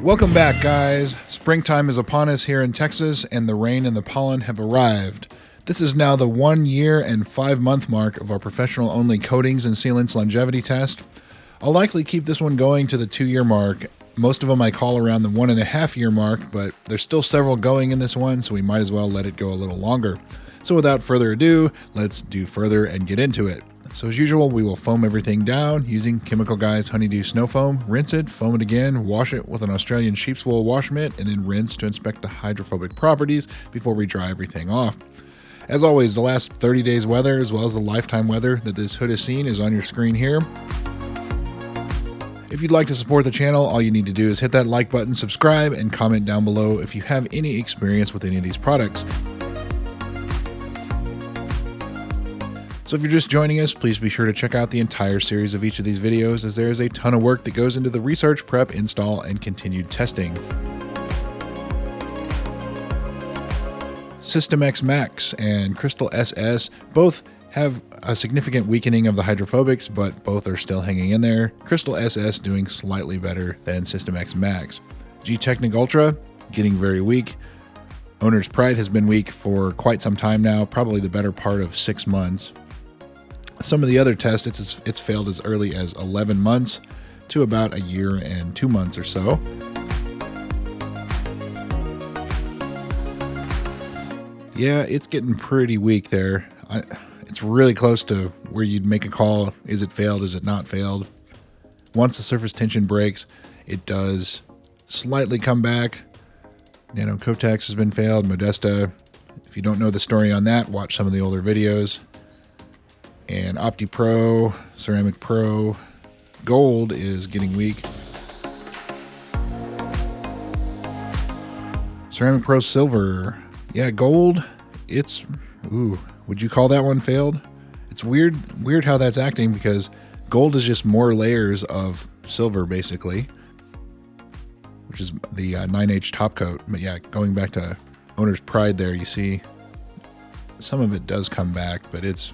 Welcome back, guys. Springtime is upon us here in Texas, and the rain and the pollen have arrived. This is now the 1 year and 5 month mark of our professional-only coatings and sealants longevity test. I'll likely keep this one going to the 2-year mark. Most of them I call around the 1.5 year mark, but there's still several going in this one, so we might as well let it go a little longer. So without further ado, let's do further and get into it. So as usual, we will foam everything down using Chemical Guy's Honeydew Snow Foam. Rinse it, foam it again, wash it with an Australian sheep's wool wash mitt, and then rinse to inspect the hydrophobic properties before we dry everything off. As always, the last 30 days weather as well as the lifetime weather that this hood has seen is on your screen here. If you'd like to support the channel, all you need to do is hit that like button, subscribe, and comment down below if you have any experience with any of these products. So if you're just joining us, please be sure to check out the entire series of each of these videos, as there is a ton of work that goes into the research, prep, install, and continued testing. System X Max and Crystal SS both have a significant weakening of the hydrophobics, but both are still hanging in there. Crystal SS doing slightly better than System X Max. G-Technic Ultra getting very weak. Owner's Pride has been weak for quite some time now, probably the better part of 6 months. Some of the other tests, it's failed as early as 11 months to about 1 year and 2 months or so. Yeah, it's getting pretty weak there. It's really close to where you'd make a call. Is it failed? Is it not failed? Once the surface tension breaks, it does slightly come back. Nano Kotex has been failed. Modesta, if you don't know the story on that, watch some of the older videos. And Opti Pro, Ceramic Pro, Gold is getting weak. Ceramic Pro Silver, yeah, Gold, would you call that one failed? It's weird how that's acting, because Gold is just more layers of silver basically, which is the 9H top coat. But yeah, going back to Owner's Pride there, you see some of it does come back, but it's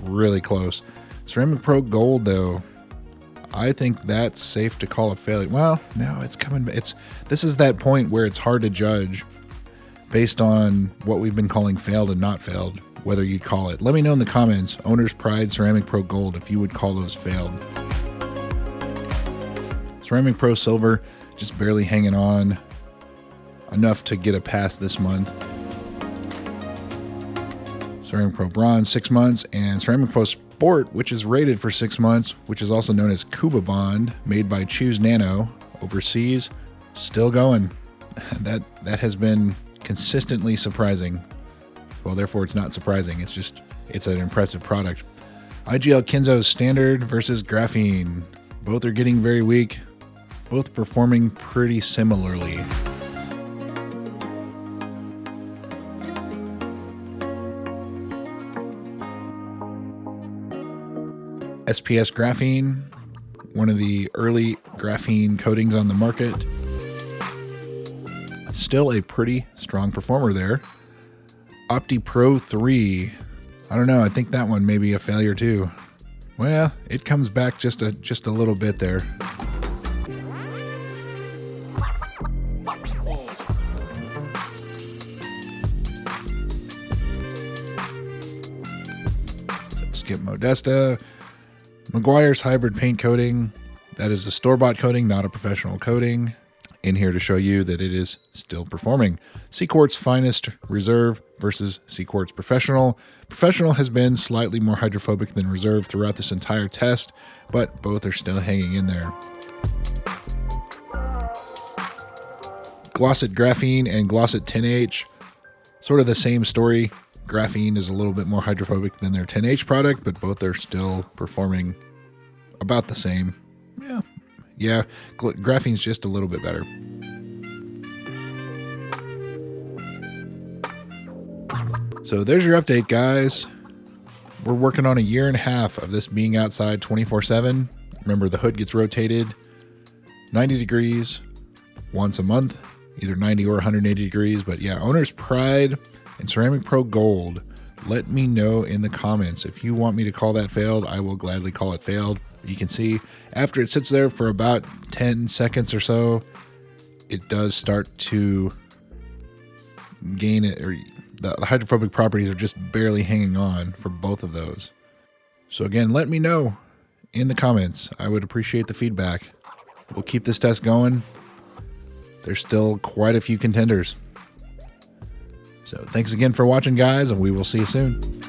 really close. Ceramic Pro Gold, though, I think that's safe to call a failure. Well, no, it's coming. This is that point where it's hard to judge based on what we've been calling failed and not failed, whether you'd call it. Let me know in the comments, Owner's Pride, Ceramic Pro Gold, if you would call those failed. Ceramic Pro Silver, just barely hanging on, enough to get a pass this month. Ceramic Pro Bronze, 6 months, and Ceramic Pro Sport, which is rated for 6 months, which is also known as Cuba Bond, made by Choose Nano overseas, still going. That has been consistently surprising. Well, therefore it's not surprising. It's an impressive product. IGL Kenzo's Standard versus Graphene. Both are getting very weak, both performing pretty similarly. SPS Graphene, one of the early graphene coatings on the market. Still a pretty strong performer there. Opti Pro 3, I don't know, I think that one may be a failure too. Well, it comes back just a little bit there. Skip Modesta. Meguiar's Hybrid Paint Coating, that is a store-bought coating, not a professional coating. In here to show you that it is still performing. Seaquartz Finest Reserve versus Seaquartz Professional. Professional has been slightly more hydrophobic than Reserve throughout this entire test, but both are still hanging in there. Glossit Graphene and Glossit 10H, sort of the same story. Graphene is a little bit more hydrophobic than their 10H product, but both are still performing about the same. Yeah, Graphene's just a little bit better. So there's your update, guys. We're working on 1.5 years of this being outside 24/7. Remember, the hood gets rotated 90 degrees once a month, either 90 or 180 degrees. But yeah, Owner's Pride and Ceramic Pro Gold. Let me know in the comments. If you want me to call that failed, I will gladly call it failed. You can see after it sits there for about 10 seconds or so, it does start to gain it, or the hydrophobic properties are just barely hanging on for both of those. So again, let me know in the comments. I would appreciate the feedback. We'll keep this test going. There's still quite a few contenders. So thanks again for watching, guys, and we will see you soon.